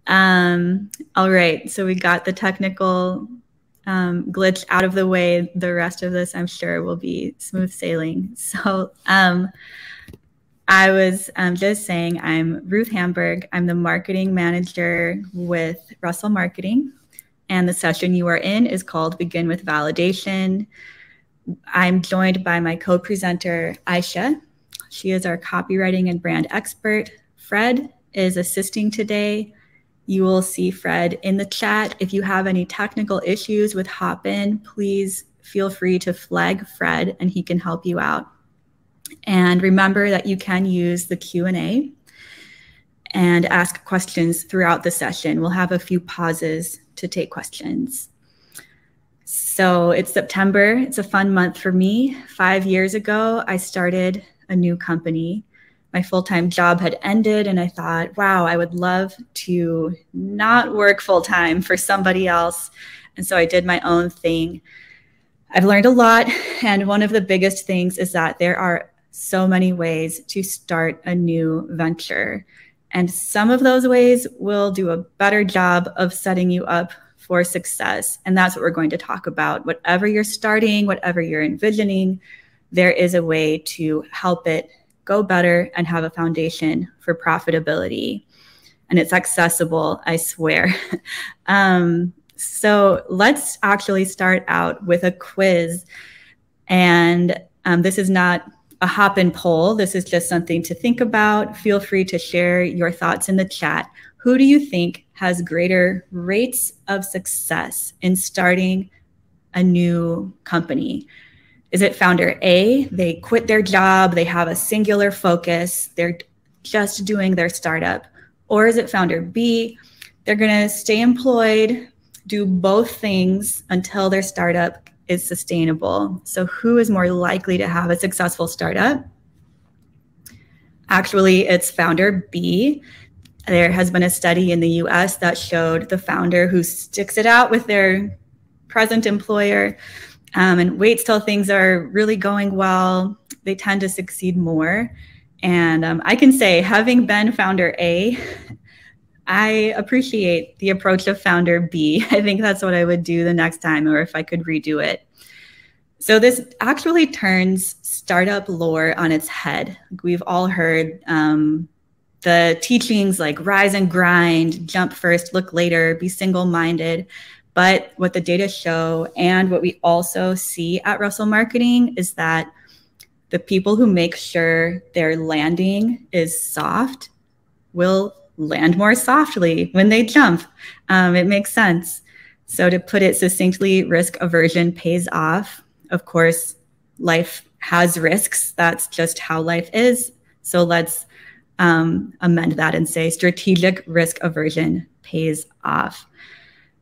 All right, so we got the technical glitch out of the way. The rest of this, I'm sure, will be smooth sailing. So I was just saying, I'm Ruth Hamburg. I'm the marketing manager with Russell Marketing. And the session you are in is called Begin with Validation. I'm joined by my co-presenter, Aisha. She is our copywriting and brand expert. Fred is assisting today. You will see Fred in the chat. If you have any technical issues with Hopin, please feel free to flag Fred and he can help you out. And remember that you can use the Q&A and ask questions throughout the session. We'll have a few pauses to take questions. So it's September. It's a fun month for me. 5 years ago, I started a new company. My full-time job had ended and I thought, wow, I would love to not work full-time for somebody else. And so I did my own thing. I've learned a lot. And one of the biggest things is that there are so many ways to start a new venture. And some of those ways will do a better job of setting you up for success. And that's what we're going to talk about. Whatever you're starting, whatever you're envisioning, there is a way to help it go better and have a foundation for profitability. And it's accessible, I swear. So let's actually start out with a quiz. And this is not a Hopin poll. This is just something to think about. Feel free to share your thoughts in the chat. Who do you think has greater rates of success in starting a new company? Is it founder A? They quit their job, they have a singular focus, they're just doing their startup. Or is it founder B? They're gonna stay employed, do both things until their startup is sustainable. So who is more likely to have a successful startup? Actually, it's founder B. There has been a study in the US that showed the founder who sticks it out with their present employer and waits till things are really going well, they tend to succeed more. And I can say, having been founder A, I appreciate the approach of founder B. I think that's what I would do the next time, or if I could redo it. So this actually turns startup lore on its head. We've all heard the teachings like rise and grind, jump first, look later, be single-minded. But what the data show and what we also see at Russell Marketing is that the people who make sure their landing is soft will land more softly when they jump. It makes sense. So to put it succinctly, risk aversion pays off. Of course, life has risks. That's just how life is. So let's amend that and say strategic risk aversion pays off.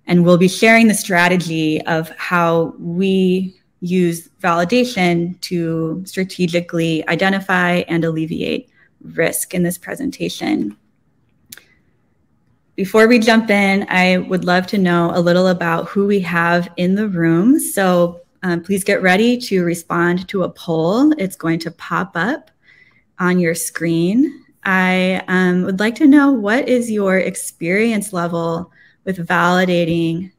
And we'll be sharing the strategy of how we use validation to strategically identify and alleviate risk in this presentation. Before we jump in, I would love to know a little about who we have in the room. So please get ready to respond to a poll. It's going to pop up on your screen. I would like to know, what is your experience level with validating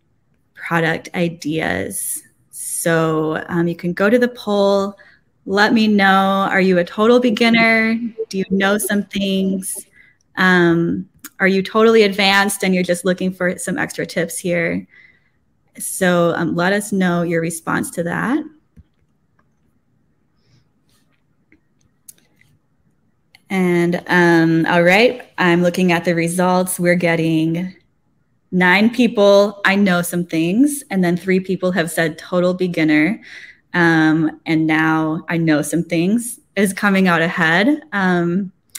product ideas? So you can go to the poll, let me know, are you a total beginner? Do you know some things? Are you totally advanced and you're just looking for some extra tips here? So let us know your response to that. And all right, I'm looking at the results. We're getting 9 people, I know some things, and then 3 people have said total beginner. And now I know some things is coming out ahead.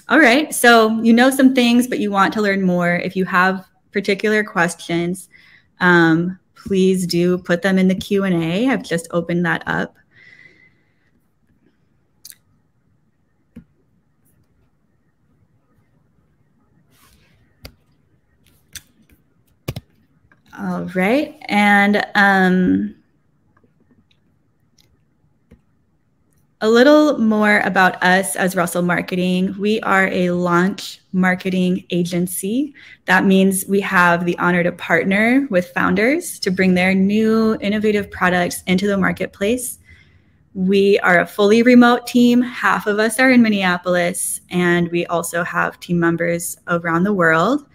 All right, so you know some things, but you want to learn more. If you have particular questions, please do put them in the Q&A. I've just opened that up. All right, and a little more about us as Russell Marketing. We are a launch marketing agency. That means we have the honor to partner with founders to bring their new innovative products into the marketplace. We are a fully remote team. Half of us are in Minneapolis, and we also have team members around the world.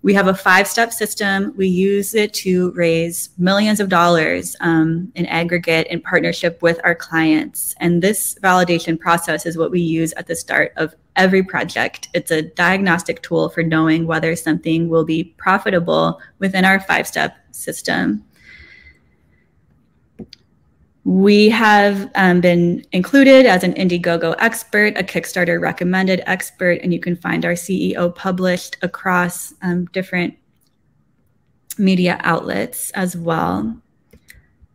We have a 5-step system. We use it to raise millions of dollars in aggregate in partnership with our clients. And this validation process is what we use at the start of every project. It's a diagnostic tool for knowing whether something will be profitable within our 5-step system. We have been included as an Indiegogo expert, a Kickstarter recommended expert, and you can find our CEO published across different media outlets as well.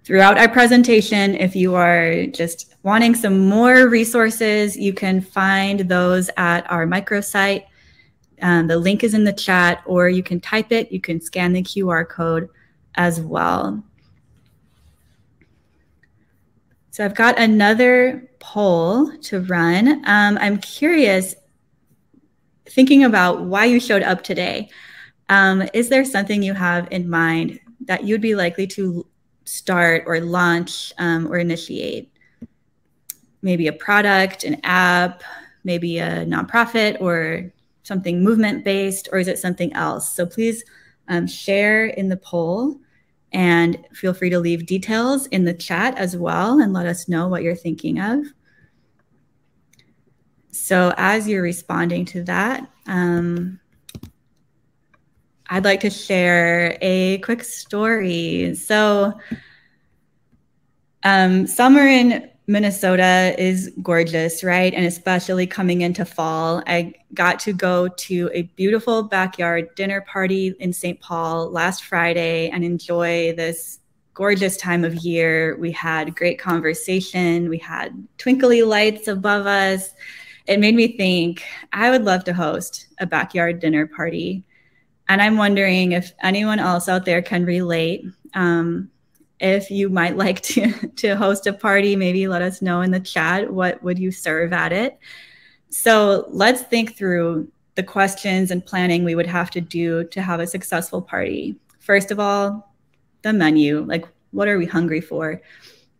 Throughout our presentation, if you are just wanting some more resources, you can find those at our microsite. The link is in the chat, or you can type it. You can scan the QR code as well. So I've got another poll to run. I'm curious, thinking about why you showed up today. Is there something you have in mind that you'd be likely to start or launch or initiate? Maybe a product, an app, maybe a nonprofit or something movement-based, or is it something else? So please share in the poll. And feel free to leave details in the chat as well and let us know what you're thinking of. So as you're responding to that, I'd like to share a quick story. So summer in Minnesota is gorgeous, right? And especially coming into fall, I got to go to a beautiful backyard dinner party in St. Paul last Friday and enjoy this gorgeous time of year. We had great conversation. We had twinkly lights above us. It made me think I would love to host a backyard dinner party. And I'm wondering if anyone else out there can relate. If you might like to host a party, maybe let us know in the chat, what would you serve at it? So let's think through the questions and planning we would have to do to have a successful party. First of all, the menu, like what are we hungry for?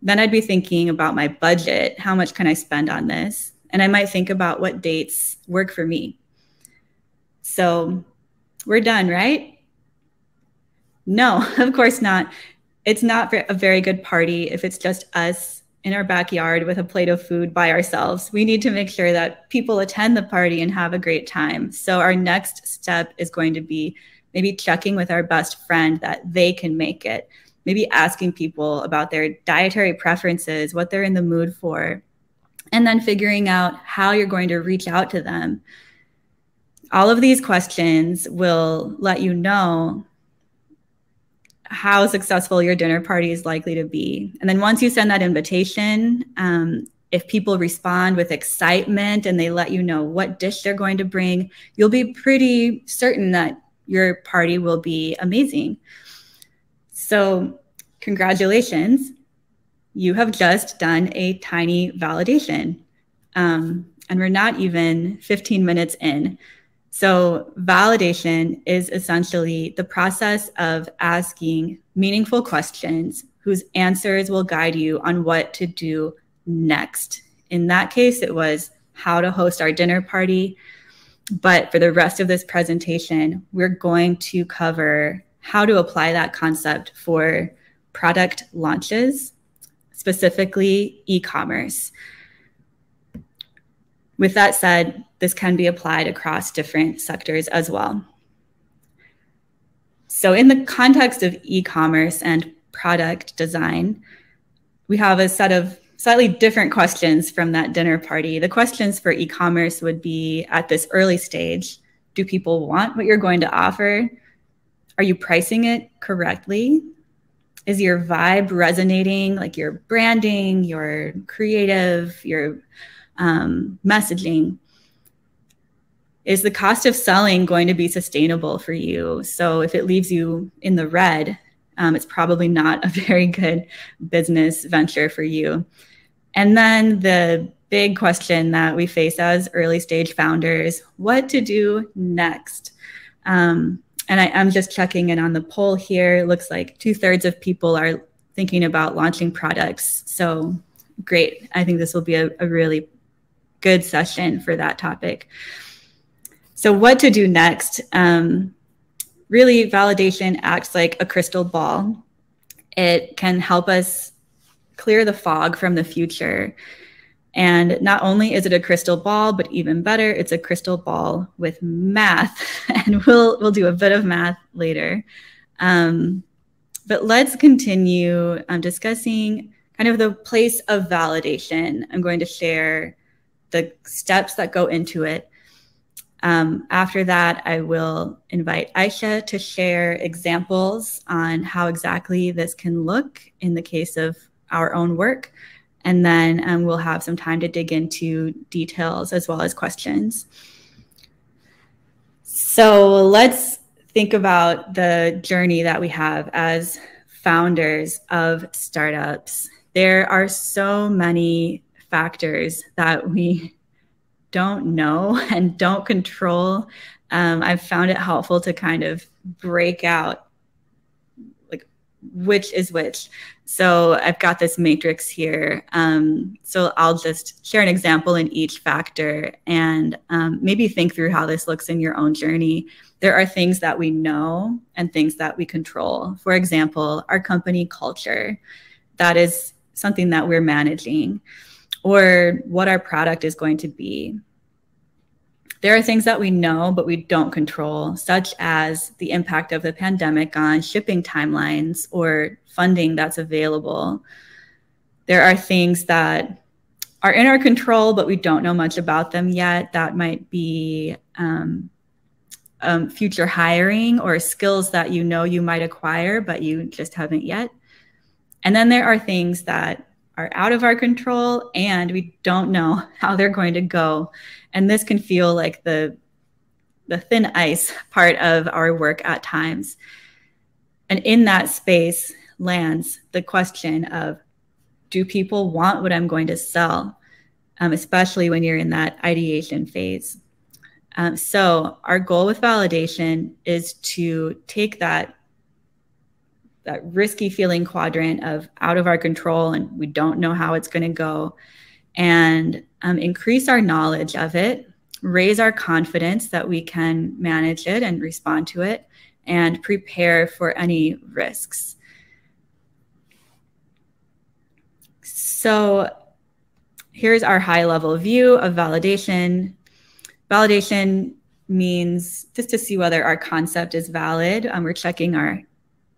Then I'd be thinking about my budget. How much can I spend on this? And I might think about what dates work for me. So we're done, right? No, of course not. It's not a very good party if it's just us in our backyard with a plate of food by ourselves. We need to make sure that people attend the party and have a great time. So our next step is going to be maybe checking with our best friend that they can make it. Maybe asking people about their dietary preferences, what they're in the mood for, and then figuring out how you're going to reach out to them. All of these questions will let you know how successful your dinner party is likely to be. And then once you send that invitation, if people respond with excitement and they let you know what dish they're going to bring, you'll be pretty certain that your party will be amazing. So congratulations, you have just done a tiny validation. And we're not even 15 minutes in. So validation is essentially the process of asking meaningful questions whose answers will guide you on what to do next. In that case, it was how to host our dinner party. But for the rest of this presentation, we're going to cover how to apply that concept for product launches, specifically e-commerce. With that said, this can be applied across different sectors as well. So in the context of e-commerce and product design, we have a set of slightly different questions from that dinner party. The questions for e-commerce would be at this early stage, do people want what you're going to offer? Are you pricing it correctly? Is your vibe resonating, like your branding, your creative, your messaging? Is the cost of selling going to be sustainable for you? So if it leaves you in the red, it's probably not a very good business venture for you. And then the big question that we face as early stage founders: what to do next? And I'm just checking in on the poll here. It looks like 2/3 of people are thinking about launching products. So great. I think this will be a really good session for that topic. So what to do next? Really, validation acts like a crystal ball. It can help us clear the fog from the future. And not only is it a crystal ball, but even better, it's a crystal ball with math. And we'll do a bit of math later. But let's continue discussing kind of the place of validation. I'm going to share the steps that go into it. After that, I will invite Aisha to share examples on how exactly this can look in the case of our own work. And then we'll have some time to dig into details as well as questions. So let's think about the journey that we have as founders of startups. There are so many factors that we don't know and don't control. I've found it helpful to kind of break out like which is which. So I've got this matrix here. So I'll just share an example in each factor and maybe think through how this looks in your own journey. There are things that we know and things that we control. For example, our company culture. That is something that we're managing, or what our product is going to be. There are things that we know, but we don't control, such as the impact of the pandemic on shipping timelines or funding that's available. There are things that are in our control, but we don't know much about them yet. That might be future hiring or skills that you know you might acquire, but you just haven't yet. And then there are things that are out of our control and we don't know how they're going to go. And this can feel like the thin ice part of our work at times. And in that space lands the question of, do people want what I'm going to sell? Especially when you're in that ideation phase. So our goal with validation is to take that risky feeling quadrant of out of our control and we don't know how it's going to go, and increase our knowledge of it, raise our confidence that we can manage it and respond to it, and prepare for any risks. So here's our high-level view of validation. Validation means just to see whether our concept is valid. We're checking our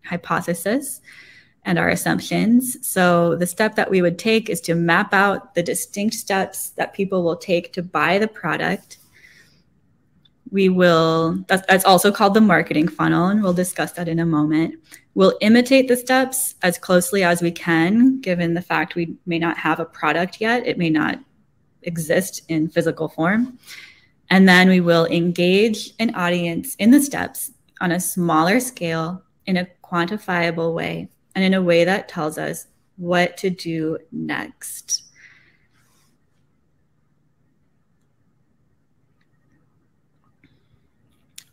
hypothesis and our assumptions. So the step that we would take is to map out the distinct steps that people will take to buy the product. That's also called the marketing funnel, and we'll discuss that in a moment. We'll imitate the steps as closely as we can, given the fact we may not have a product yet. It may not exist in physical form. And then we will engage an audience in the steps on a smaller scale, in a quantifiable way, and in a way that tells us what to do next.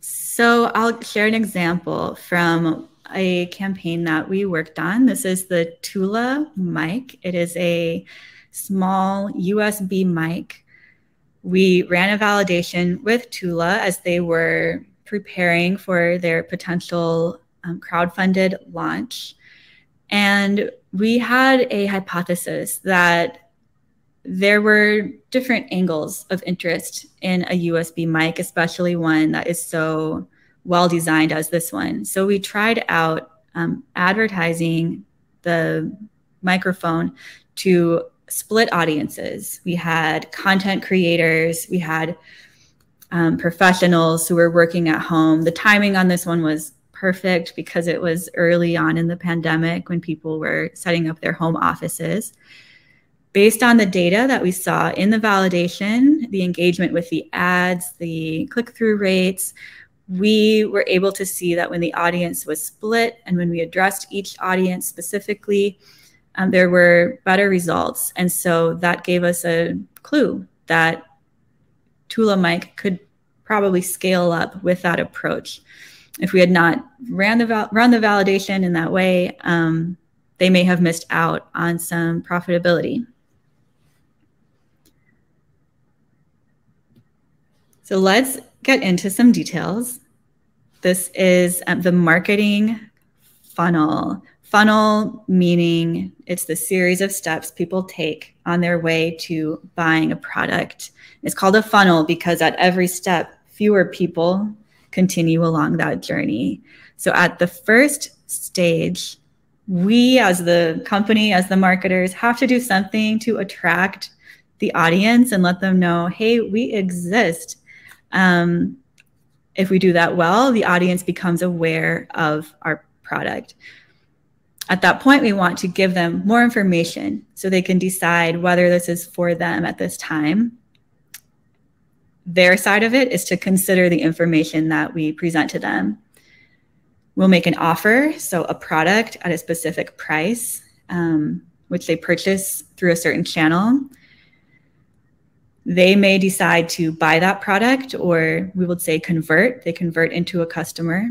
So I'll share an example from a campaign that we worked on. This is the Tula mic. It is a small USB mic. We ran a validation with Tula as they were preparing for their potential crowdfunded launch. And we had a hypothesis that there were different angles of interest in a USB mic, especially one that is so well designed as this one. So we tried out advertising the microphone to split audiences. We had content creators, we had professionals who were working at home. The timing on this one was perfect because it was early on in the pandemic when people were setting up their home offices. Based on the data that we saw in the validation, the engagement with the ads, the click-through rates, we were able to see that when the audience was split and when we addressed each audience specifically, there were better results. And so that gave us a clue that Tula Mic could probably scale up with that approach. If we had not run the validation in that way, they may have missed out on some profitability. So let's get into some details. This is the marketing funnel. Funnel meaning it's the series of steps people take on their way to buying a product. It's called a funnel because at every step, fewer people continue along that journey. So at the first stage, we as the company, as the marketers, have to do something to attract the audience and let them know, hey, we exist. If we do that well, the audience becomes aware of our product. At that point, we want to give them more information so they can decide whether this is for them at this time. Their side of it is to consider the information that we present to them. We'll make an offer, so a product at a specific price, which they purchase through a certain channel. They may decide to buy that product, or we would say convert. They convert into a customer.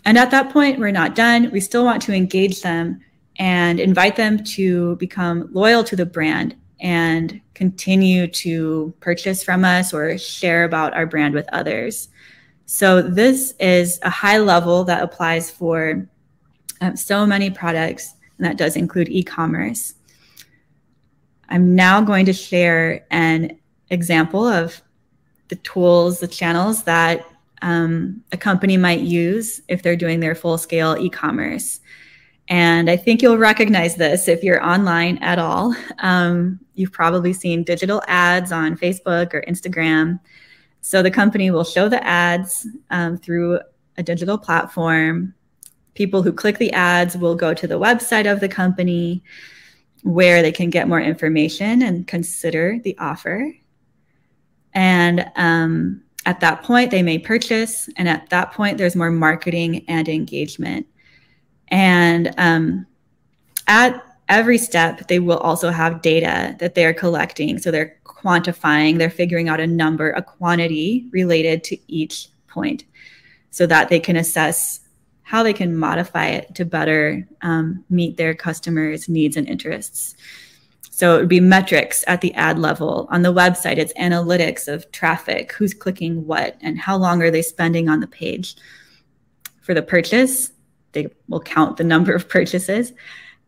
And at that point, we're not done. We still want to engage them and invite them to become loyal to the brand and continue to purchase from us or share about our brand with others. So this is a high level that applies for so many products, and that does include e-commerce. I'm now going to share an example of the tools, the channels that a company might use if they're doing their full-scale e-commerce. And I think you'll recognize this if you're online at all. You've probably seen digital ads on Facebook or Instagram. So the company will show the ads through a digital platform. People who click the ads will go to the website of the company where they can get more information and consider the offer. And at that point, they may purchase. And at that point, there's more marketing and engagement. And at every step, they will also have data that they're collecting. So they're quantifying, they're figuring out a number, a quantity related to each point so that they can assess how they can modify it to better meet their customers' needs and interests. So it would be metrics at the ad level. On the website, it's analytics of traffic, who's clicking what, and how long are they spending on the page. For the purchase, they will count the number of purchases.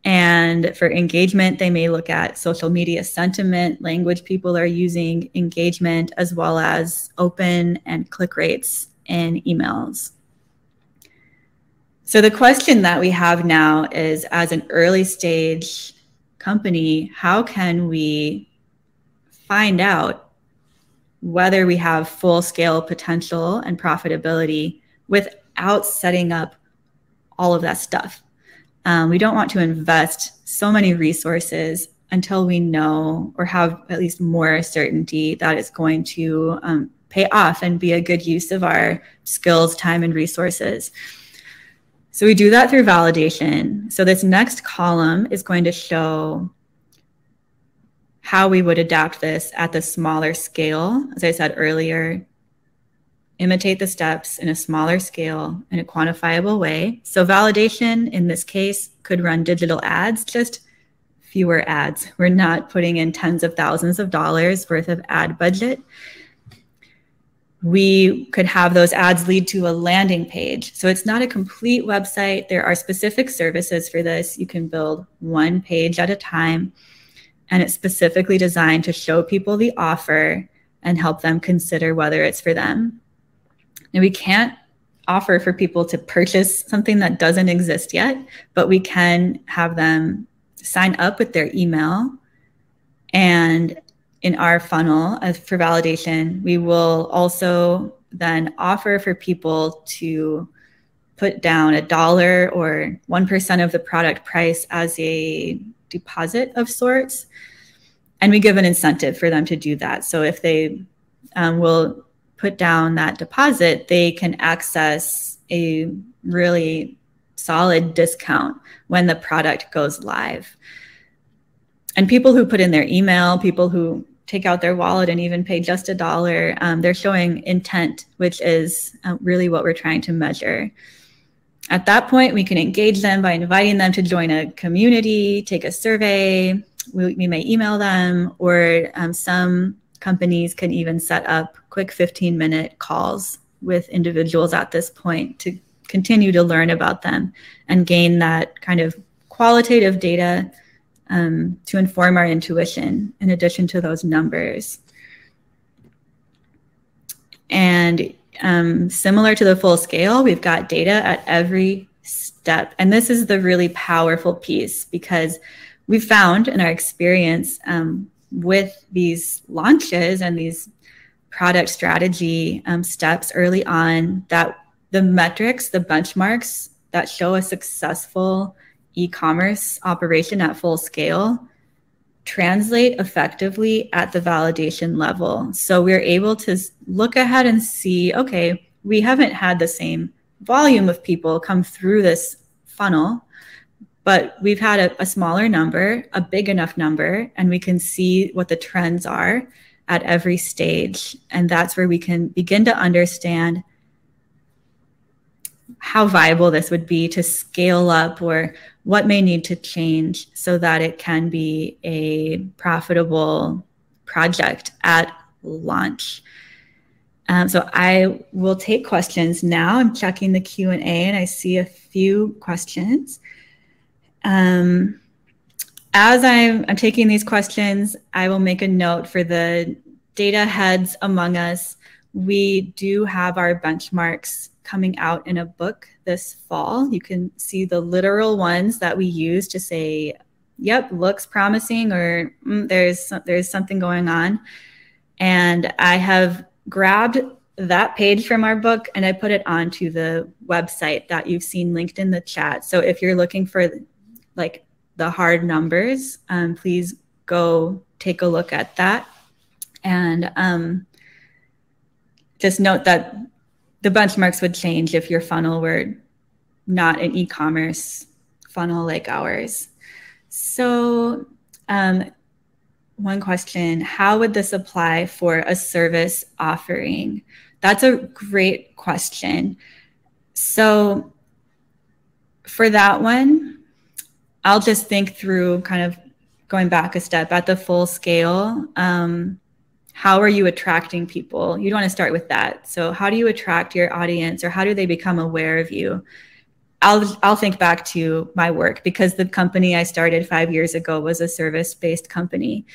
And for engagement, they may look at social media sentiment, language people are using, engagement, as well as open and click rates in emails. So the question that we have now is, as an early stage company, how can we find out whether we have full scale potential and profitability without setting up all of that stuff? We don't want to invest so many resources until we know or have at least more certainty that it's going to pay off and be a good use of our skills, time, and resources. So we do that through validation. So this next column is going to show how we would adapt this at the smaller scale. As I said earlier, imitate the steps in a smaller scale in a quantifiable way. So validation in this case could run digital ads, just fewer ads. We're not putting in tens of thousands of dollars worth of ad budget. We could have those ads lead to a landing page. So it's not a complete website. There are specific services for this. You can build one page at a time, and it's specifically designed to show people the offer and help them consider whether it's for them. And we can't offer for people to purchase something that doesn't exist yet, but we can have them sign up with their email. And in our funnel for validation, we will also then offer for people to put down $1 or 1% of the product price as a deposit of sorts. And we give an incentive for them to do that. So if they will put down that deposit, they can access a really solid discount when the product goes live. And people who put in their email, people who take out their wallet and even pay just $1, they're showing intent, which is really what we're trying to measure. At that point, we can engage them by inviting them to join a community, take a survey. We may email them, or some companies can even set up quick 15-minute calls with individuals at this point to continue to learn about them and gain that kind of qualitative data to inform our intuition in addition to those numbers. And similar to the full scale, we've got data at every step. And this is the really powerful piece, because we found in our experience with these launches and these product strategy steps early on, that the metrics, the benchmarks that show a successful e-commerce operation at full scale translate effectively at the validation level. So we're able to look ahead and see, okay, we haven't had the same volume of people come through this funnel, but we've had a smaller number, a big enough number, and we can see what the trends are at every stage. And that's where we can begin to understand how viable this would be to scale up, or what may need to change so that it can be a profitable project at launch. So I will take questions now. I'm checking the Q&A and I see a few questions. As I'm taking these questions, I will make a note for the data heads among us. We do have our benchmarks coming out in a book this fall. You can see the literal ones that we use to say, yep, looks promising, or there's something going on. And I have grabbed that page from our book and I put it onto the website that you've seen linked in the chat. So if you're looking for like the hard numbers, please go take a look at that. And just note that the benchmarks would change if your funnel were not an e-commerce funnel like ours. So one question, how would this apply for a service offering? That's a great question. So for that one, I'll just think through kind of going back a step at the full scale. How are you attracting people? You'd want to start with that. So how do you attract your audience, or how do they become aware of you? I'll think back to my work, because the company I started 5 years ago was a service-based company.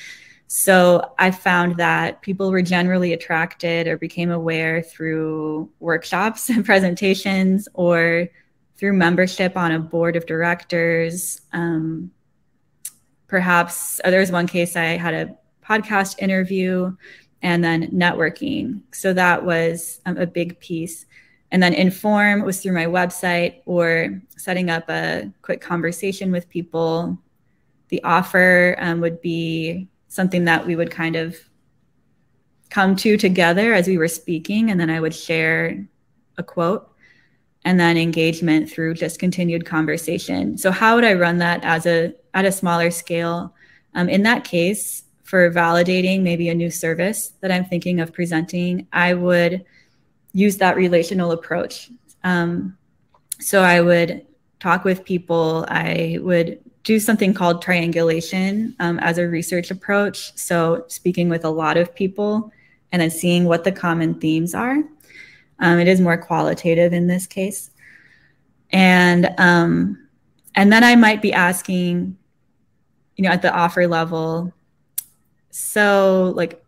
So I found that people were generally attracted or became aware through workshops and presentations, or through membership on a board of directors. Perhaps there's one case I had a podcast interview, and then networking. So that was a big piece. And then inform was through my website, or setting up a quick conversation with people. The offer would be something that we would kind of come to together as we were speaking, and then I would share a quote. And then engagement through just continued conversation. So how would I run that at a smaller scale? In that case, for validating maybe a new service that I'm thinking of presenting, I would use that relational approach. So I would talk with people. I would do something called triangulation as a research approach. So speaking with a lot of people and then seeing what the common themes are. It is more qualitative in this case. And then I might be asking, at the offer level, so like,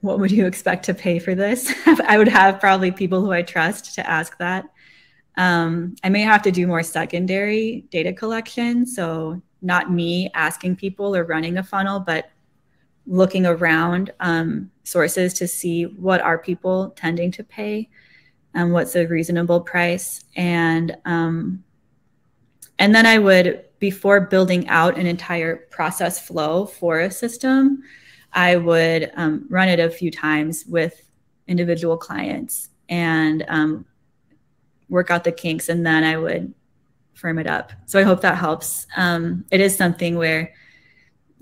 what would you expect to pay for this? I would have probably people who I trust to ask that. I may have to do more secondary data collection. So not me asking people or running a funnel, but looking around sources to see what are people tending to pay and what's a reasonable price. And then I would, before building out an entire process flow for a system, I would run it a few times with individual clients and work out the kinks, and then I would firm it up. So I hope that helps. It is something where,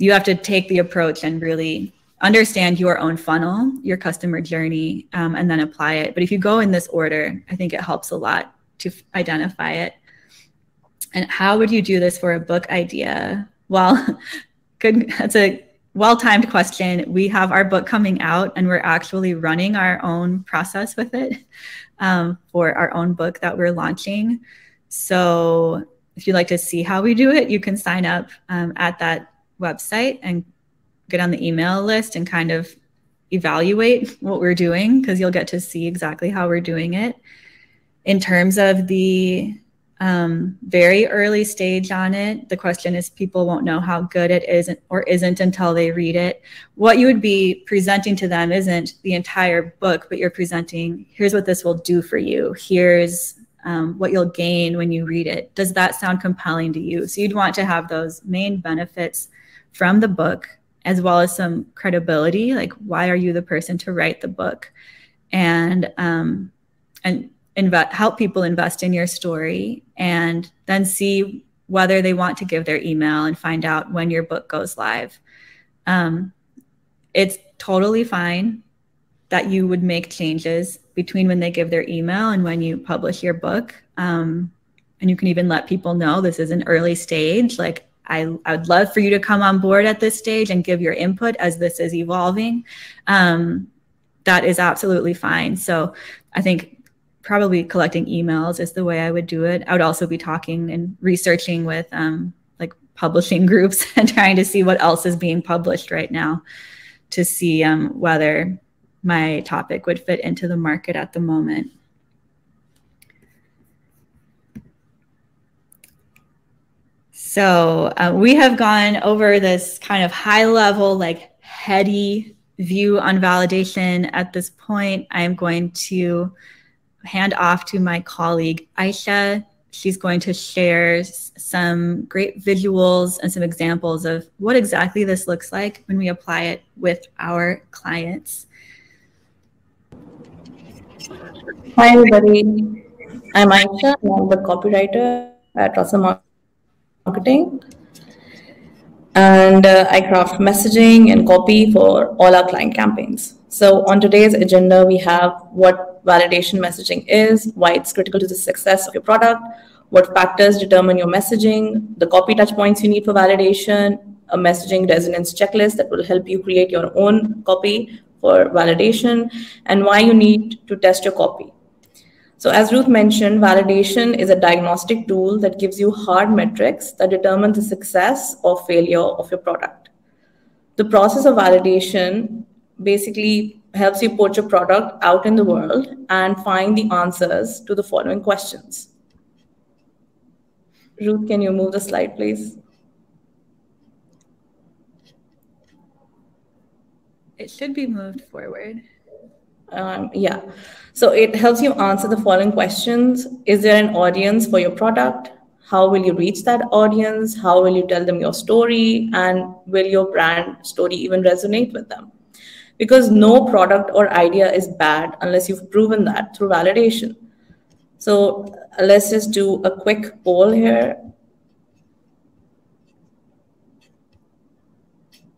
you have to take the approach and really understand your own funnel, your customer journey, and then apply it. But if you go in this order, I think it helps a lot to identify it. And how would you do this for a book idea? Well, that's a well-timed question. We have our book coming out and we're actually running our own process with it for our own book that we're launching. So if you'd like to see how we do it, you can sign up at that website and get on the email list and kind of evaluate what we're doing, because you'll get to see exactly how we're doing it. In terms of the very early stage on it, the question is people won't know how good it is or isn't until they read it. What you would be presenting to them isn't the entire book, but you're presenting, here's what this will do for you. Here's what you'll gain when you read it. Does that sound compelling to you? So you'd want to have those main benefits from the book, as well as some credibility, like why are you the person to write the book, and help people invest in your story, and then see whether they want to give their email and find out when your book goes live. It's totally fine that you would make changes between when they give their email and when you publish your book. And you can even let people know this is an early stage. Like, I would love for you to come on board at this stage and give your input as this is evolving. That is absolutely fine. So I think probably collecting emails is the way I would do it. I would also be talking and researching with like publishing groups and trying to see what else is being published right now to see whether my topic would fit into the market at the moment. So we have gone over this kind of high level, like heady view on validation. At this point, I'm going to hand off to my colleague, Aisha. She's going to share some great visuals and some examples of what exactly this looks like when we apply it with our clients. Hi, everybody. I'm Aisha. I'm the copywriter at Russell Marketing. And I craft messaging and copy for all our client campaigns. So on today's agenda, we have what validation messaging is, why it's critical to the success of your product, what factors determine your messaging, the copy touch points you need for validation, a messaging resonance checklist that will help you create your own copy for validation, and why you need to test your copy. So as Ruth mentioned, validation is a diagnostic tool that gives you hard metrics that determine the success or failure of your product. The process of validation basically helps you put your product out in the world and find the answers to the following questions. Ruth, can you move the slide, please? It should be moved forward. Yeah, so it helps you answer the following questions. Is there an audience for your product? How will you reach that audience? How will you tell them your story? And will your brand story even resonate with them? Because no product or idea is bad unless you've proven that through validation. So let's just do a quick poll here.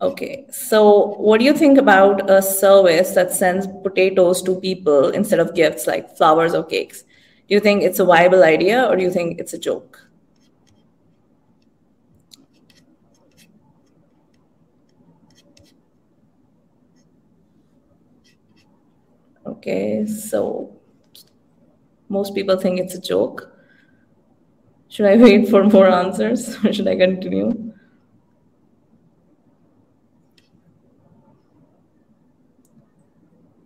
Okay, so what do you think about a service that sends potatoes to people instead of gifts like flowers or cakes? Do you think it's a viable idea, or do you think it's a joke? Okay, so most people think it's a joke. Should I wait for more answers, or should I continue?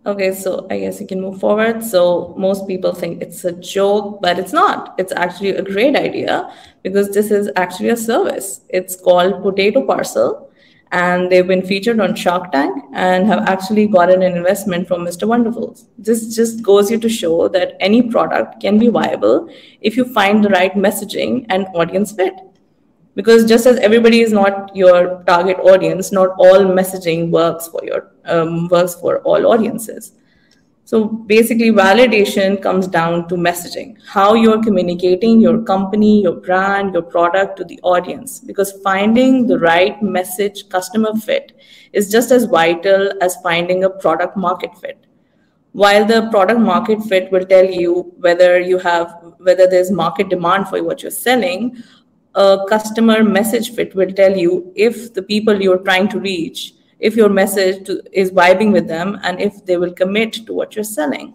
Okay, so I guess you can move forward. So most people think it's a joke, but it's not. It's actually a great idea because this is actually a service. It's called Potato Parcel, and they've been featured on Shark Tank and have actually gotten an investment from Mr. Wonderful. This just goes you to show that any product can be viable if you find the right messaging and audience fit. Because just as everybody is not your target audience, not all messaging works for all audiences. So basically, validation comes down to messaging, how you're communicating your company, your brand, your product to the audience. Because finding the right message customer fit is just as vital as finding a product market fit. While the product market fit will tell you whether there's market demand for what you're selling, a customer message fit will tell you if the people you're trying to reach, if your is vibing with them, and if they will commit to what you're selling.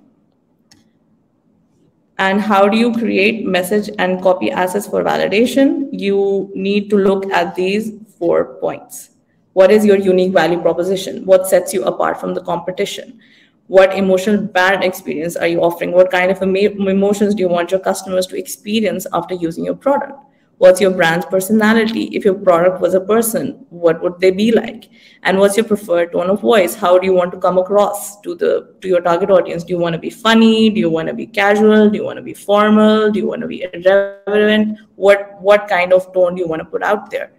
And how do you create message and copy assets for validation? You need to look at these 4 points. What is your unique value proposition? What sets you apart from the competition? What emotional brand experience are you offering? What kind of emotions do you want your customers to experience after using your product? What's your brand's personality? If your product was a person, what would they be like? And what's your preferred tone of voice? How do you want to come across to your target audience? Do you want to be funny? Do you want to be casual? Do you want to be formal? Do you want to be irreverent? What kind of tone do you want to put out there?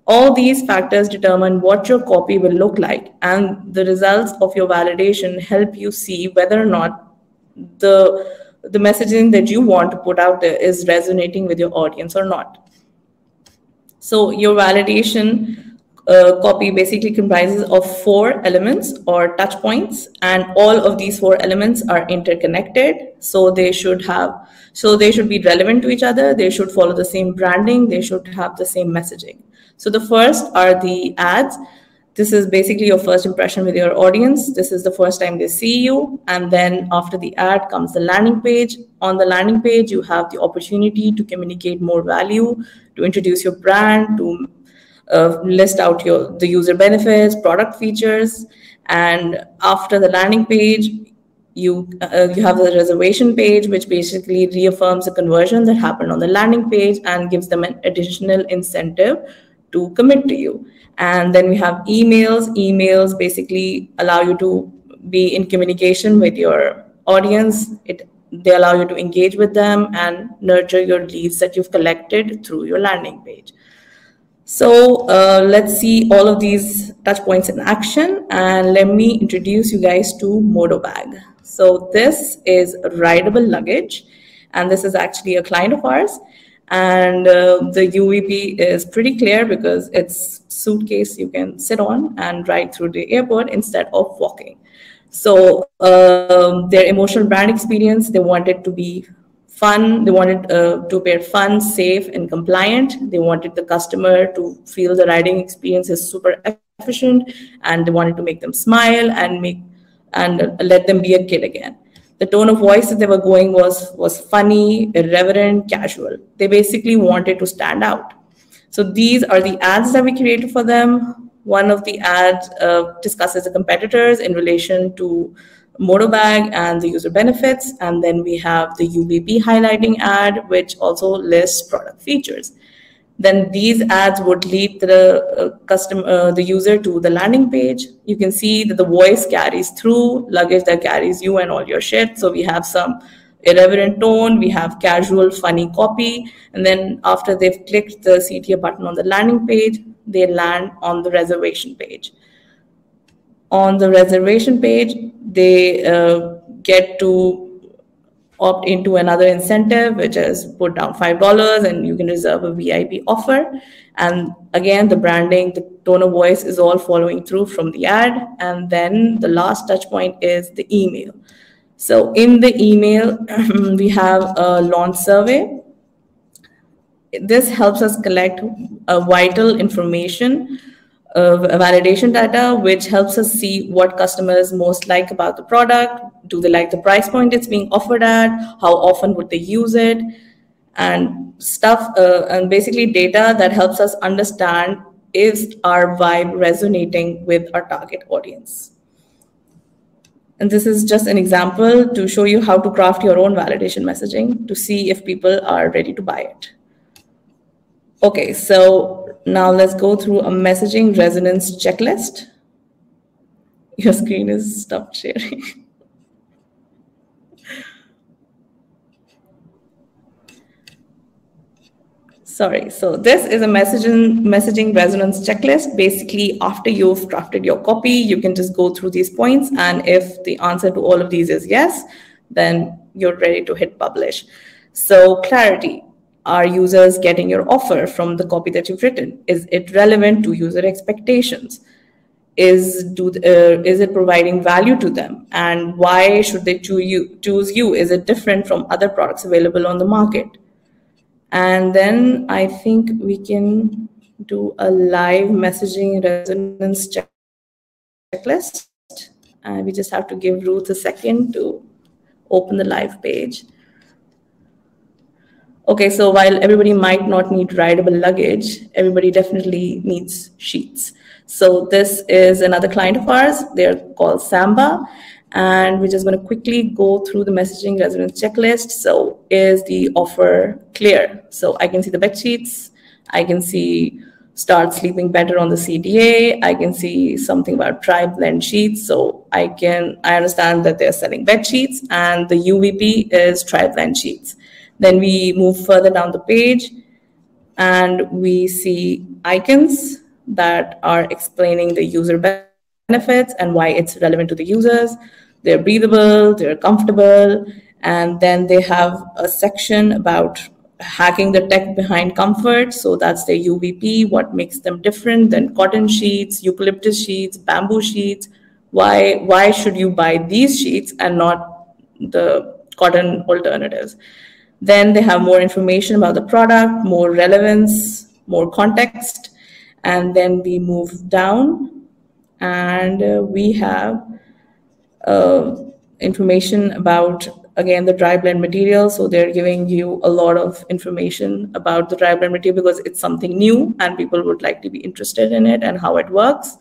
All these factors determine what your copy will look like, and the results of your validation help you see whether or not the messaging that you want to put out there is resonating with your audience or not. So your validation copy basically comprises of 4 elements or touch points, and all of these 4 elements are interconnected. So they should be relevant to each other. They should follow the same branding. They should have the same messaging. So the first are the ads. This is basically your first impression with your audience. This is the first time they see you. And then after the ad comes the landing page. On the landing page, you have the opportunity to communicate more value, to introduce your brand, to list out the user benefits, product features. And after the landing page, you have the reservation page, which basically reaffirms the conversion that happened on the landing page and gives them an additional incentive to commit to you. And then we have emails. Emails basically allow you to be in communication with your audience. They allow you to engage with them and nurture your leads that you've collected through your landing page. So let's see all of these touch points in action, and let me introduce you guys to Motobag. So this is rideable luggage, and this is actually a client of ours. And the UVP is pretty clear because it's suitcase you can sit on and ride through the airport instead of walking. So their emotional brand experience, they wanted to be fun. They wanted to appear fun, safe, and compliant. They wanted the customer to feel the riding experience is super efficient, and they wanted to make them smile and let them be a kid again. The tone of voice that they were going was funny, irreverent, casual. They basically wanted to stand out. So these are the ads that we created for them. One of the ads discusses the competitors in relation to Motobag and the user benefits. And then we have the UVP highlighting ad, which also lists product features. Then these ads would lead the user to the landing page. You can see that the voice carries through, luggage that carries you and all your shit. So we have some irreverent tone, we have casual, funny copy. And then after they've clicked the CTA button on the landing page, they land on the reservation page. On the reservation page, they get to opt into another incentive, which is put down $5 and you can reserve a VIP offer. And again, the branding, the tone of voice is all following through from the ad. And then the last touch point is the email. So in the email, we have a launch survey. This helps us collect vital information, validation data, which helps us see what customers most like about the product. Do they like the price point it's being offered at? How often would they use it? And stuff, and basically data that helps us understand, is our vibe resonating with our target audience? And this is just an example to show you how to craft your own validation messaging to see if people are ready to buy it. Okay, so now let's go through a messaging resonance checklist. Your screen is stopped sharing. Sorry. So this is a messaging resonance checklist. Basically, after you've drafted your copy, you can just go through these points. And if the answer to all of these is yes, then you're ready to hit publish. So clarity. Are users getting your offer from the copy that you've written? Is it relevant to user expectations? Is it providing value to them? And why should they choose you? Is it different from other products available on the market? And then I think we can do a live messaging resonance checklist. And we just have to give Ruth a second to open the live page. Okay, so while everybody might not need rideable luggage, everybody definitely needs sheets. So this is another client of ours. They're called Samba. And we're just going to quickly go through the messaging resonance checklist. So is the offer clear? So I can see the bed sheets. I can see start sleeping better on the CDA. I can see something about tri-blend sheets. So I understand that they're selling bed sheets, and the UVP is tri-blend sheets. Then we move further down the page and we see icons that are explaining the user benefits and why it's relevant to the users. They're breathable, they're comfortable, and then they have a section about hacking the tech behind comfort. So that's their UVP, what makes them different than cotton sheets, eucalyptus sheets, bamboo sheets. Why should you buy these sheets and not the cotton alternatives? Then they have more information about the product, more relevance, more context. And then we move down and we have information about, again, the dry blend material. So they're giving you a lot of information about the dry blend material because it's something new and people would like to be interested in it and how it works.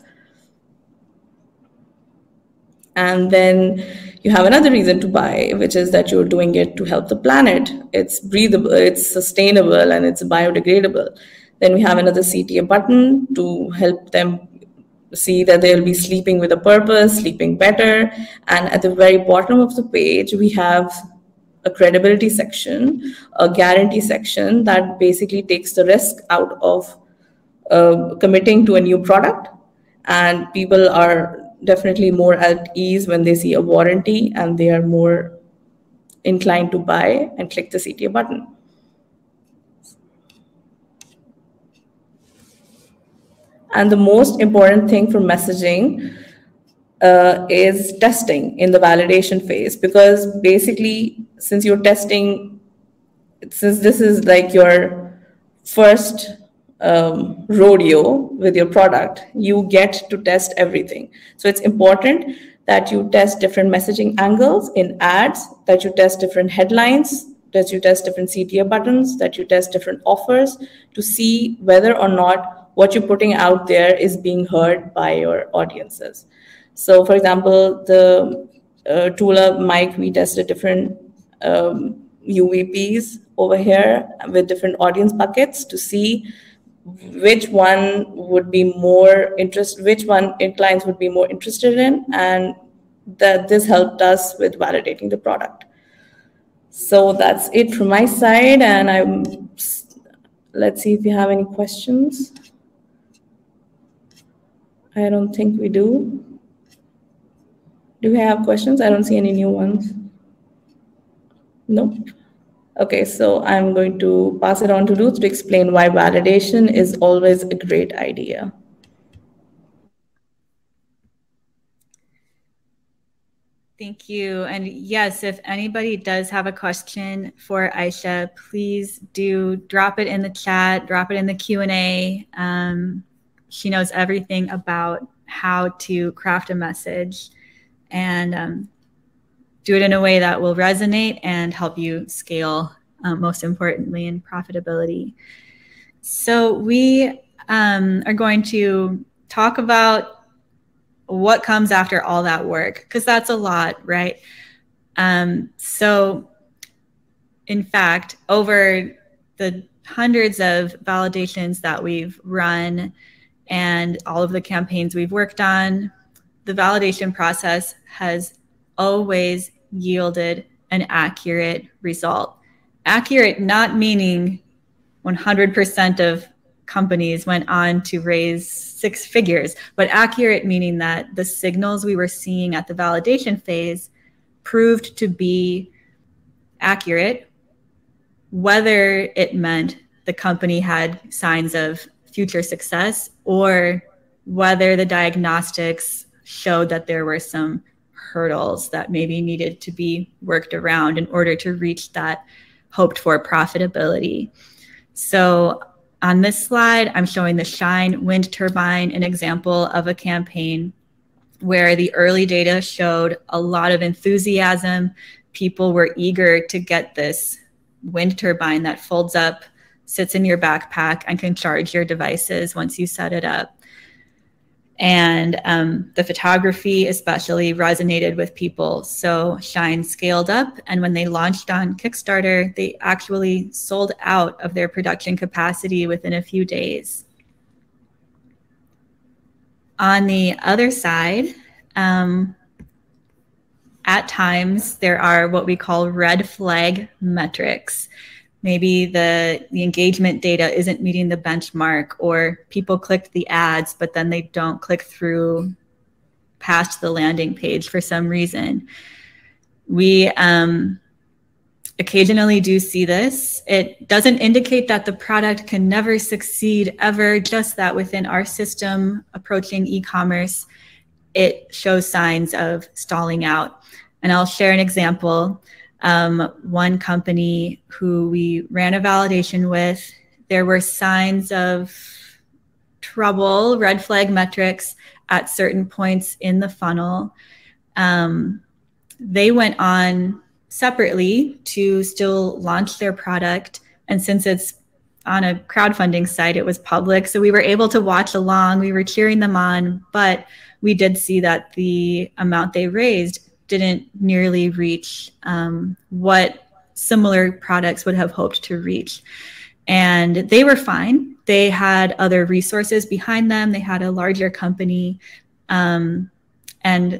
And then you have another reason to buy, which is that you're doing it to help the planet. It's breathable, it's sustainable, and it's biodegradable. Then we have another CTA button to help them see that they'll be sleeping with a purpose, sleeping better. And at the very bottom of the page, we have a credibility section, a guarantee section that basically takes the risk out of committing to a new product. And people are definitely more at ease when they see a warranty, and they are more inclined to buy and click the CTA button. And the most important thing for messaging is testing in the validation phase, because basically, since you're testing, since this is like your first rodeo with your product, you get to test everything. So it's important that you test different messaging angles in ads, that you test different headlines, that you test different CTA buttons, that you test different offers to see whether or not what you're putting out there is being heard by your audiences. So for example, the Tula mic, we tested different UVPs over here with different audience buckets to see which one would be more which one clients would be more interested in, and that this helped us with validating the product. So that's it from my side, and let's see if you have any questions. I don't think we do. Do we have questions? I don't see any new ones. Nope. Okay, so I'm going to pass it on to Ruth to explain why validation is always a great idea. Thank you. And yes, if anybody does have a question for Aisha, please do drop it in the chat, drop it in the Q&A. She knows everything about how to craft a message and do it in a way that will resonate and help you scale, most importantly, in profitability. So we are going to talk about what comes after all that work, because that's a lot, right? So in fact, over the hundreds of validations that we've run and all of the campaigns we've worked on, the validation process has always yielded an accurate result. Accurate not meaning 100% of companies went on to raise 6 figures, but accurate meaning that the signals we were seeing at the validation phase proved to be accurate, whether it meant the company had signs of future success or whether the diagnostics showed that there were some hurdles that maybe needed to be worked around in order to reach that hoped for profitability. So on this slide, I'm showing the Shine wind turbine, an example of a campaign where the early data showed a lot of enthusiasm. People were eager to get this wind turbine that folds up, sits in your backpack, and can charge your devices once you set it up. And the photography especially resonated with people. So Shine scaled up, and when they launched on Kickstarter, they actually sold out of their production capacity within a few days. On the other side, at times there are what we call red flag metrics. Maybe the engagement data isn't meeting the benchmark, or people clicked the ads, but then they don't click through past the landing page for some reason. We occasionally do see this. It doesn't indicate that the product can never succeed ever, just that within our system approaching e-commerce, it shows signs of stalling out. And I'll share an example. One company who we ran a validation with, there were signs of trouble, red flag metrics at certain points in the funnel. They went on separately to still launch their product. And since it's on a crowdfunding site, it was public. So we were able to watch along. We were cheering them on, but we did see that the amount they raised didn't nearly reach what similar products would have hoped to reach. And they were fine. They had other resources behind them. They had a larger company. And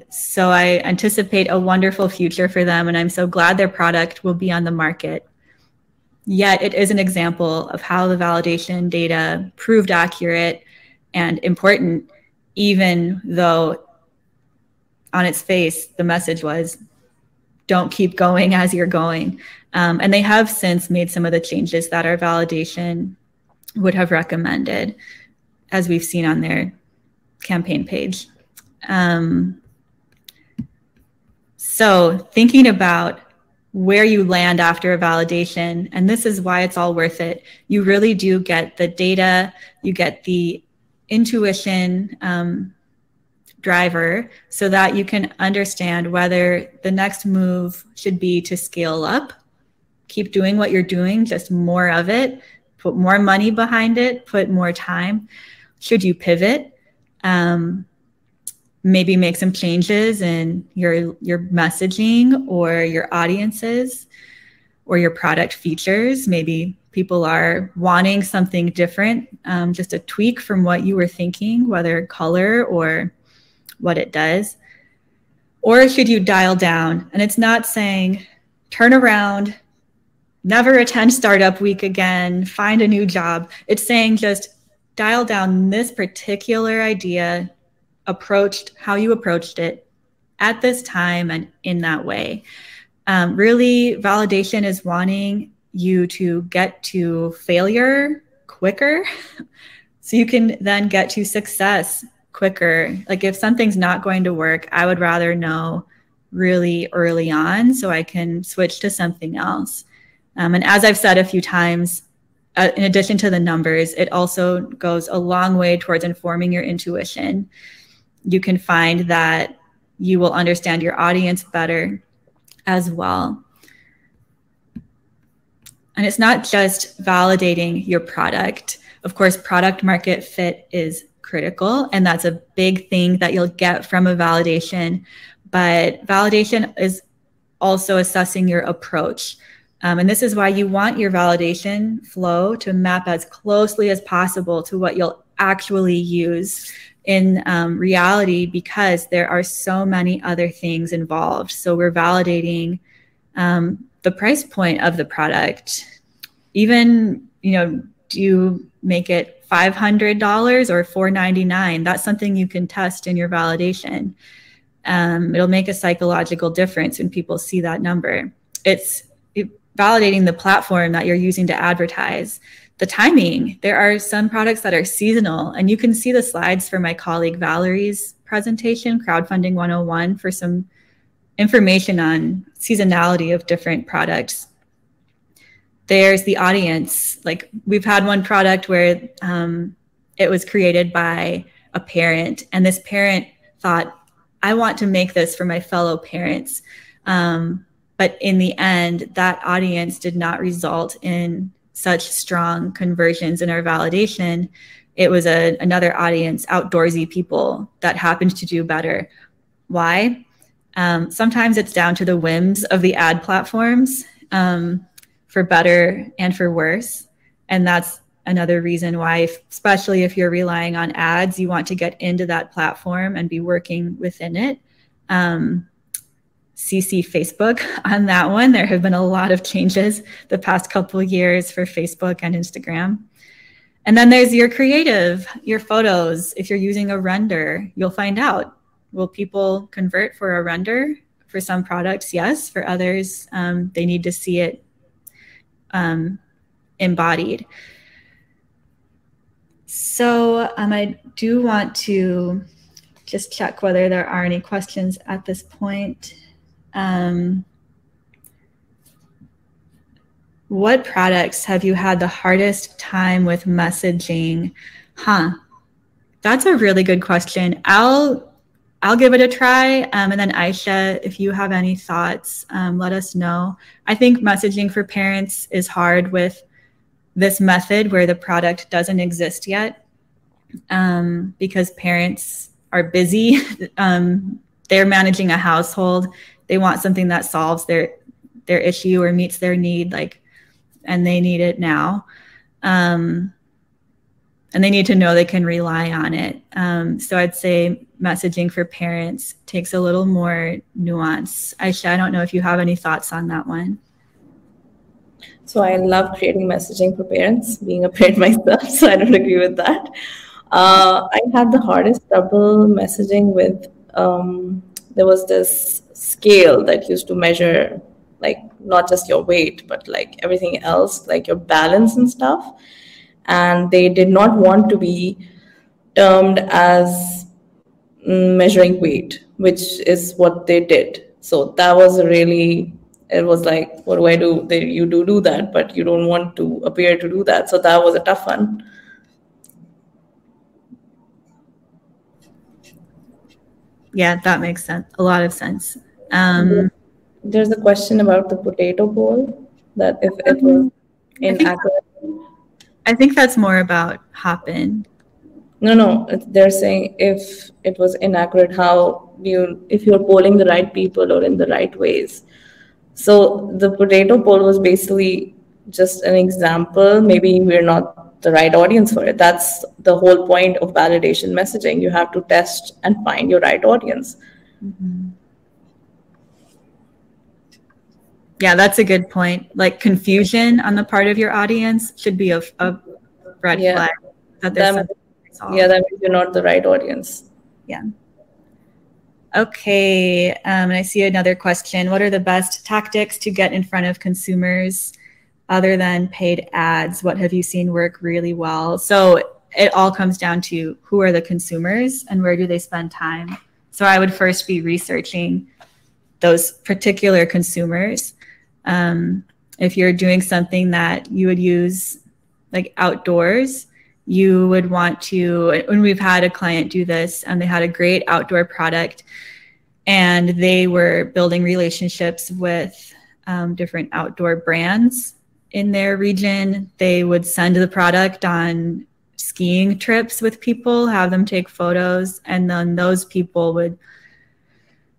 so I anticipate a wonderful future for them. And I'm so glad their product will be on the market. Yet it is an example of how the validation data proved accurate and important, even though on its face, the message was, don't keep going as you're going. And they have since made some of the changes that our validation would have recommended, as we've seen on their campaign page. So thinking about where you land after a validation, and this is why it's all worth it, you really do get the data, you get the intuition driver so that you can understand whether the next move should be to scale up, keep doing what you're doing, just more of it, put more money behind it, put more time. Should you pivot? Maybe make some changes in your messaging or your audiences or your product features. Maybe people are wanting something different, just a tweak from what you were thinking, whether color or what it does. Or should you dial down? And it's not saying turn around, never attend startup week again, find a new job. It's saying just dial down this particular idea, approached how you approached it at this time and in that way. Really, validation is wanting you to get to failure quicker so you can then get to success quicker. Like if something's not going to work, I would rather know really early on so I can switch to something else. And as I've said a few times, in addition to the numbers, it also goes a long way towards informing your intuition. You can find that you will understand your audience better as well. And it's not just validating your product. Of course, product market fit is critical, and that's a big thing that you'll get from a validation. But validation is also assessing your approach. And this is why you want your validation flow to map as closely as possible to what you'll actually use in reality, because there are so many other things involved. So we're validating the price point of the product, even do you make it $500 or $499? That's something you can test in your validation. It'll make a psychological difference when people see that number. It's validating the platform that you're using to advertise. The timing, there are some products that are seasonal, and you can see the slides for my colleague Valerie's presentation, Crowdfunding 101, for some information on seasonality of different products. There's the audience. Like, we've had one product where it was created by a parent, and this parent thought, I want to make this for my fellow parents. But in the end, that audience did not result in such strong conversions in our validation. It was another audience, outdoorsy people, that happened to do better. Why? Sometimes it's down to the whims of the ad platforms, for better and for worse. And that's another reason why, especially if you're relying on ads, you want to get into that platform and be working within it. CC Facebook on that one. There have been a lot of changes the past couple of years for Facebook and Instagram. And then there's your creative, your photos. If you're using a render, you'll find out, will people convert for a render? For some products, yes. For others, they need to see it embodied. So I do want to just check whether there are any questions at this point. What products have you had the hardest time with messaging? That's a really good question. I'll give it a try. And then Aisha, if you have any thoughts, let us know. I think messaging for parents is hard with this method where the product doesn't exist yet, because parents are busy. They're managing a household. They want something that solves their issue or meets their need, and they need it now. And they need to know they can rely on it. So I'd say messaging for parents takes a little more nuance. Aisha, I don't know if you have any thoughts on that one. So I love creating messaging for parents, being a parent myself, so I don't agree with that. I had the hardest trouble messaging with, there was this scale that used to measure, not just your weight, but everything else, your balance and stuff. And they did not want to be termed as measuring weight, which is what they did. So that was really, it was like, what do I do? You do that, but you don't want to appear to do that. So that was a tough one. Yeah, that makes sense. A lot of sense. There's a question about the potato bowl, that if it was inaccurate. I think that's more about Hopin. No, they're saying if it was inaccurate, if you're polling the right people or in the right ways. So the potato poll was basically just an example. Maybe we're not the right audience for it. That's the whole point of validation messaging. You have to test and find your right audience. Mm-hmm. Yeah, that's a good point. Confusion on the part of your audience should be a red flag. That means you're not the right audience. Yeah. Okay, and I see another question. What are the best tactics to get in front of consumers other than paid ads? What have you seen work really well? So it all comes down to who are the consumers and where do they spend time. So I would first be researching those particular consumers. If you're doing something that you would use outdoors, you would want to, when we've had a client do this and they had a great outdoor product and they were building relationships with different outdoor brands in their region, they would send the product on skiing trips with people, have them take photos, and then those people would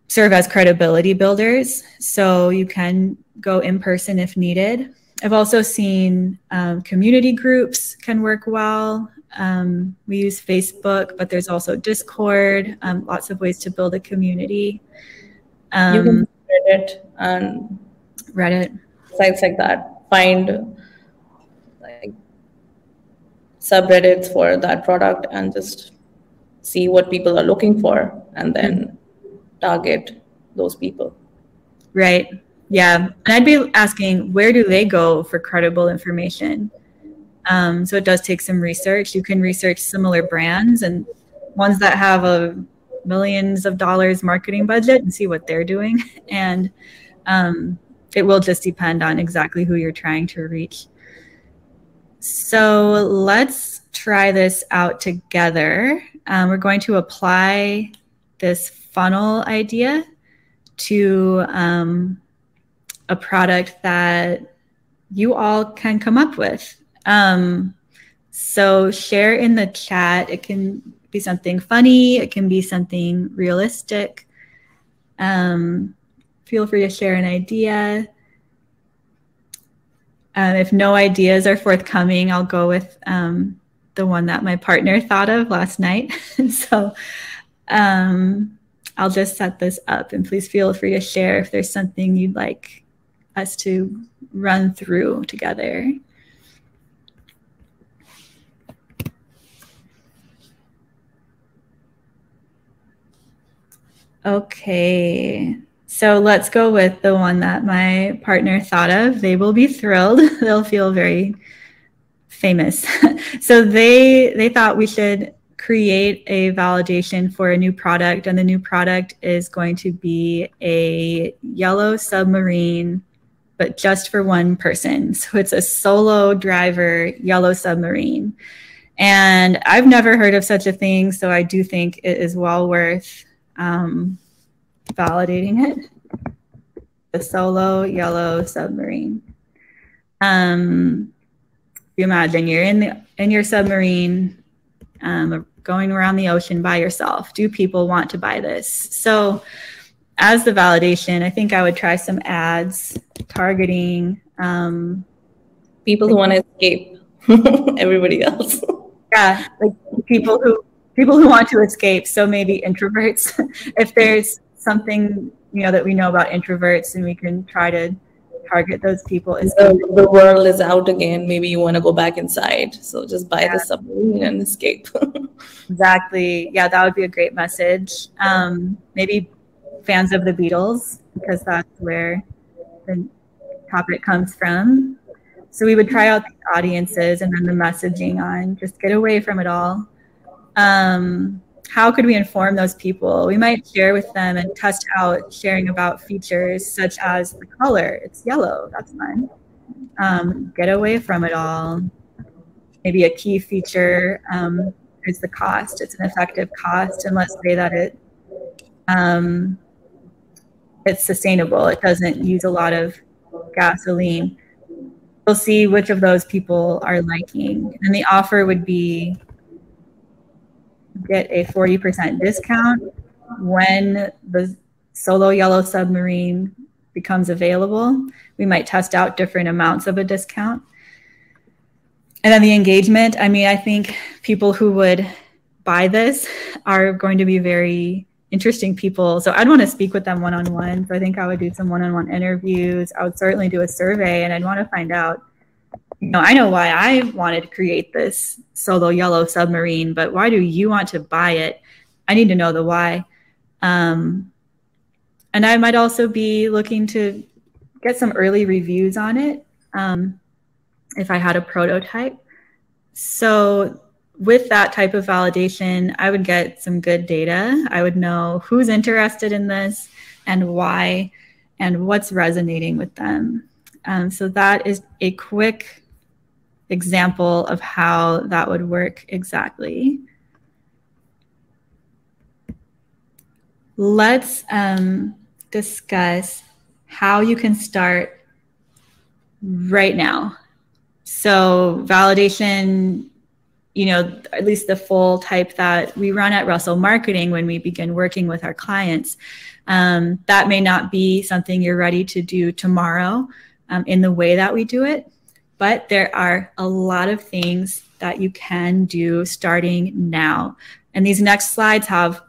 serve as credibility builders. So you can go in person if needed. I've also seen community groups can work well. We use Facebook, but there's also Discord, lots of ways to build a community. You can Reddit and Reddit. Sites like that. Find subreddits for that product and just see what people are looking for and then target those people. Right. Yeah. And I'd be asking, where do they go for credible information? So it does take some research. You can research similar brands and ones that have a millions of dollars marketing budget and see what they're doing. And it will just depend on exactly who you're trying to reach. So let's try this out together. We're going to apply this funnel idea to a product that you all can come up with. So share in the chat. It can be something funny. It can be something realistic. Feel free to share an idea. If no ideas are forthcoming, I'll go with the one that my partner thought of last night. So I'll just set this up, and please feel free to share if there's something you'd like us to run through together. Okay, so let's go with the one that my partner thought of. They will be thrilled. They'll feel very famous. So they thought we should create a validation for a new product, and the new product is going to be a yellow submarine, but just for one person. So it's a solo driver yellow submarine. And I've never heard of such a thing, so I do think it is well worth validating it. The solo yellow submarine. You imagine you're in your submarine, going around the ocean by yourself. Do people want to buy this? So as the validation, I think I would try some ads targeting people who want to escape everybody else. Yeah, like people who want to escape. So maybe introverts. If there's something that we know about introverts, and we can try to target those people. The world is out again. Maybe you want to go back inside. So just buy the submarine and escape. Exactly. Yeah, that would be a great message. Maybe fans of the Beatles, because that's where the topic comes from. So we would try out the audiences and then the messaging on just get away from it all. How could we inform those people? We might share with them and test out sharing about features such as the color. It's yellow. That's fun. Get away from it all. Maybe a key feature is the cost. It's an effective cost, and let's say that it's sustainable. It doesn't use a lot of gasoline. We'll see which of those people are liking. And the offer would be get a 40% discount when the solo yellow submarine becomes available. We might test out different amounts of a discount. And then the engagement, I mean, I think people who would buy this are going to be very interesting people. So I'd want to speak with them one-on-one. So I think I would do some one-on-one interviews. I would certainly do a survey, and I'd want to find out, I know why I wanted to create this solo yellow submarine, but why do you want to buy it? I need to know the why. And I might also be looking to get some early reviews on it if I had a prototype. So with that type of validation, I would get some good data. I would know who's interested in this and why and what's resonating with them. So that is a quick example of how that would work exactly. Let's discuss how you can start right now. So validation, at least the full type that we run at Russell Marketing when we begin working with our clients, that may not be something you're ready to do tomorrow in the way that we do it. But there are a lot of things that you can do starting now. And these next slides have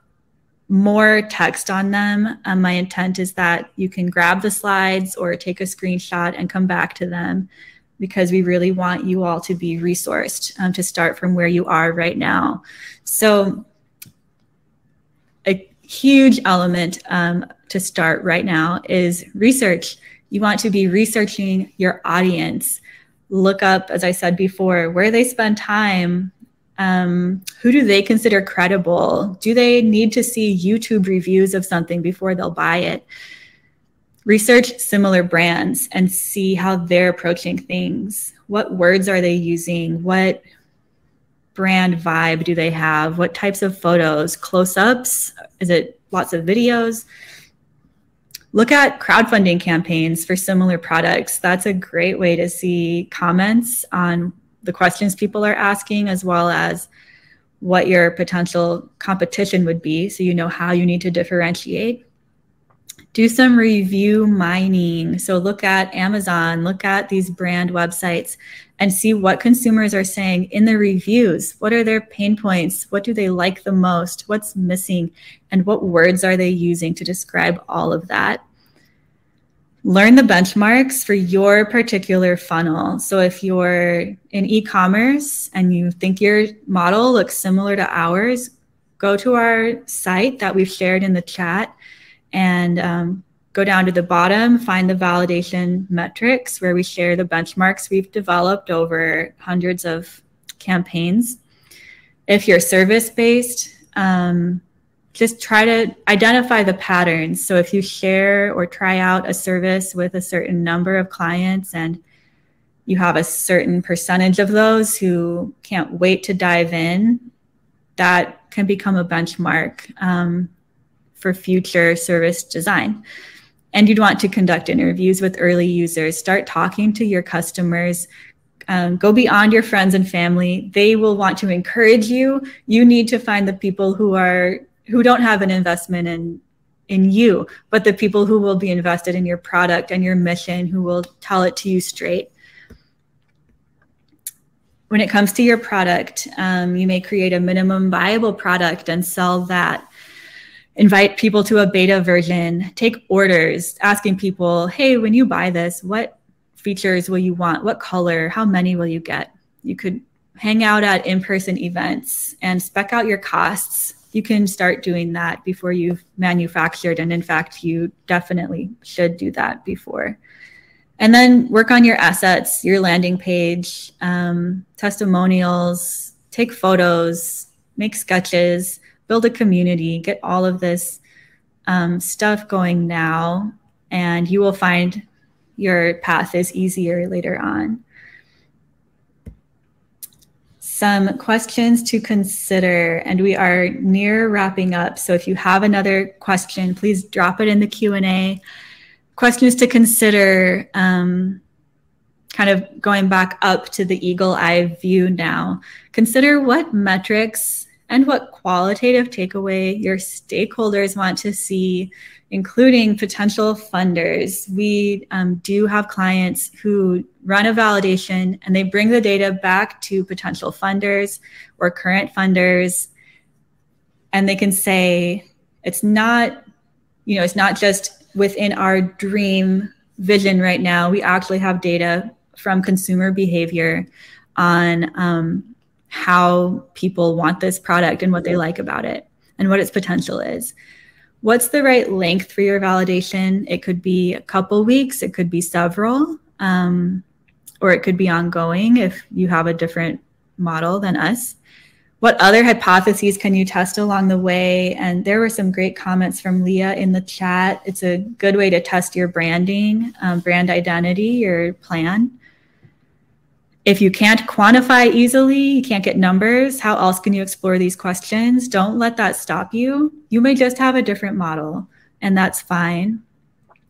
more text on them. My intent is that you can grab the slides or take a screenshot and come back to them. because we really want you all to be resourced to start from where you are right now. So a huge element to start right now is research. You want to be researching your audience. Look up, as I said before, where they spend time. Who do they consider credible? Do they need to see YouTube reviews of something before they'll buy it? Research similar brands and see how they're approaching things. What words are they using? What brand vibe do they have? What types of photos? Close-ups? Is it lots of videos? Look at crowdfunding campaigns for similar products. That's a great way to see comments on the questions people are asking, as well as what your potential competition would be, so you know how you need to differentiate. Do some review mining. So look at Amazon, look at these brand websites and see what consumers are saying in the reviews. What are their pain points? What do they like the most? What's missing? And what words are they using to describe all of that? Learn the benchmarks for your particular funnel. So if you're in e-commerce and you think your model looks similar to ours, go to our site that we've shared in the chat and go down to the bottom, find the validation metrics where we share the benchmarks we've developed over hundreds of campaigns. If you're service-based, just try to identify the patterns. So if you share or try out a service with a certain number of clients and you have a certain percentage of those who can't wait to dive in, that can become a benchmark for future service design. And you'd want to conduct interviews with early users, start talking to your customers, go beyond your friends and family. They will want to encourage you. You need to find the people who don't have an investment in you, but the people who will be invested in your product and your mission, who will tell it to you straight. When it comes to your product, you may create a minimum viable product and sell that. Invite people to a beta version, take orders, asking people, hey, when you buy this, what features will you want? What color? How many will you get? You could hang out at in-person events and spec out your costs. You can start doing that before you've manufactured. And in fact, you definitely should do that before. And then work on your assets, your landing page, testimonials, take photos, make sketches, build a community, get all of this stuff going now, and you will find your path is easier later on. Some questions to consider, and we are near wrapping up. So if you have another question, please drop it in the Q&A. Questions to consider, kind of going back up to the eagle eye view now. Consider what metrics and what qualitative takeaway your stakeholders want to see, including potential funders. We do have clients who run a validation and they bring the data back to potential funders or current funders, and they can say, it's not, it's not just within our dream vision right now. We actually have data from consumer behavior on how people want this product and what they like about it and what its potential is. What's the right length for your validation? It could be a couple weeks, it could be several, or it could be ongoing if you have a different model than us. What other hypotheses can you test along the way? And there were some great comments from Leah in the chat. It's a good way to test your branding, brand identity, your plan. If you can't quantify easily, you can't get numbers, how else can you explore these questions? Don't let that stop you. You may just have a different model, and that's fine.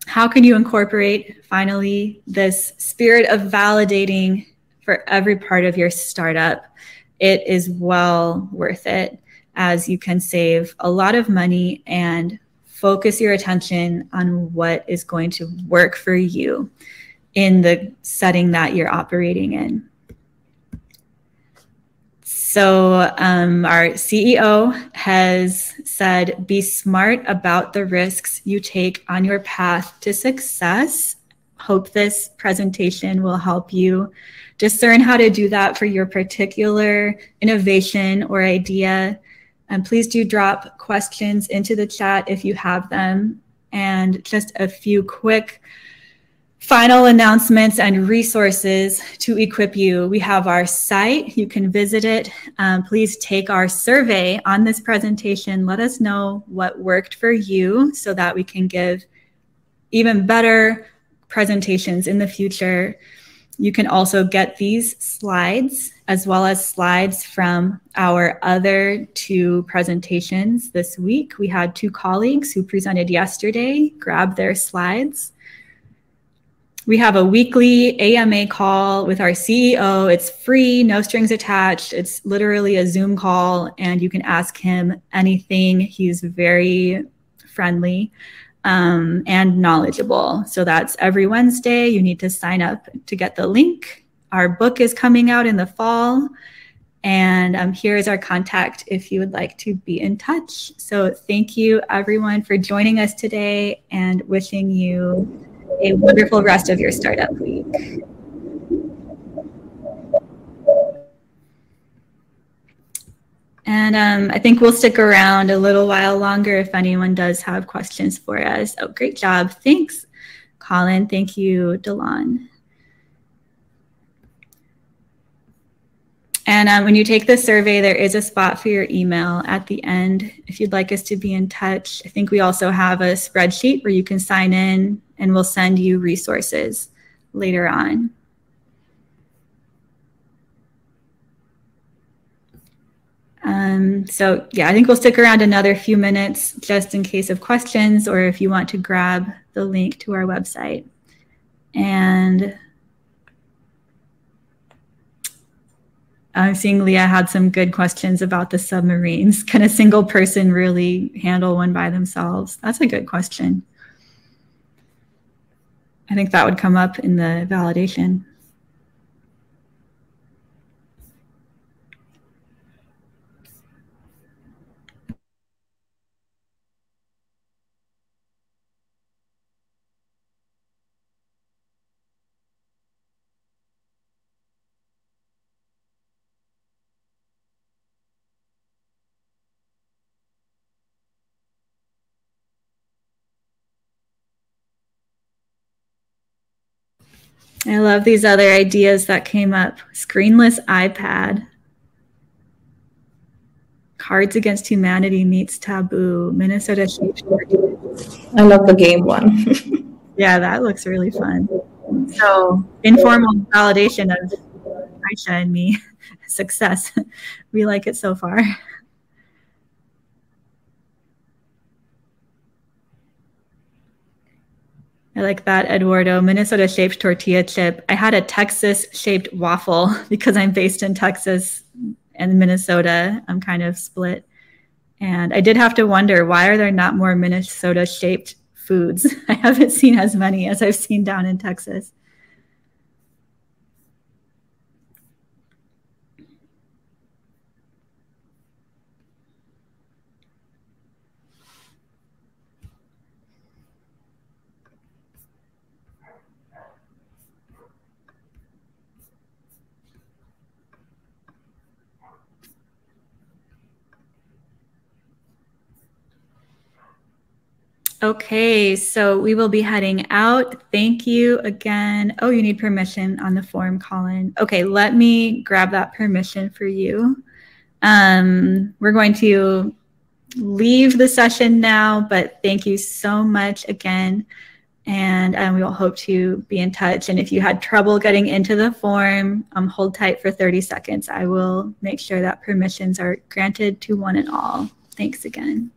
How can you incorporate, finally, this spirit of validating for every part of your startup? It is well worth it, as you can save a lot of money and focus your attention on what is going to work for you in the setting that you're operating in. So our CEO has said, be smart about the risks you take on your path to success hope this presentation will help you discern how to do that for your particular innovation or idea. And please do drop questions into the chat if you have them. And just a few quick final announcements and resources to equip you. We have our site. You can visit it. Please take our survey on this presentation. Let us know what worked for you so that we can give even better presentations in the future. You can also get these slides as well as slides from our other 2 presentations this week. We had 2 colleagues who presented yesterday. Grab their slides. We have a weekly AMA call with our CEO. It's free, no strings attached. It's literally a Zoom call, and you can ask him anything. He's very friendly and knowledgeable. So that's every Wednesday. You need to sign up to get the link. Our book is coming out in the fall. And here is our contact if you would like to be in touch. So thank you, everyone, for joining us today, and wishing you a wonderful rest of your startup week. And I think we'll stick around a little while longer if anyone does have questions for us. Oh, great job. Thanks, Colin. Thank you, Delon. And when you take the survey, there is a spot for your email at the end if you'd like us to be in touch. I think we also have a spreadsheet where you can sign in, and we'll send you resources later on. So yeah, I think we'll stick around another few minutes just in case of questions, or if you want to grab the link to our website. And I'm seeing Leah had some good questions about the submarines. Can a single person really handle one by themselves? That's a good question. I think that would come up in the validation. I love these other ideas that came up. Screenless iPad. Cards Against Humanity meets Taboo. Minnesota Sheep. I love the game one. Yeah, that looks really fun. So informal validation of Aisha and me. Success. We like it so far. I like that, Eduardo. Minnesota-shaped tortilla chip. I had a Texas-shaped waffle because I'm based in Texas and Minnesota. I'm kind of split. And I did have to wonder, why are there not more Minnesota-shaped foods? I haven't seen as many as I've seen down in Texas. Okay, so we will be heading out. Thank you again. Oh, you need permission on the form, Colin. Okay, let me grab that permission for you. We're going to leave the session now, but thank you so much again. And we will hope to be in touch. And if you had trouble getting into the form, hold tight for 30 seconds. I will make sure that permissions are granted to one and all. Thanks again.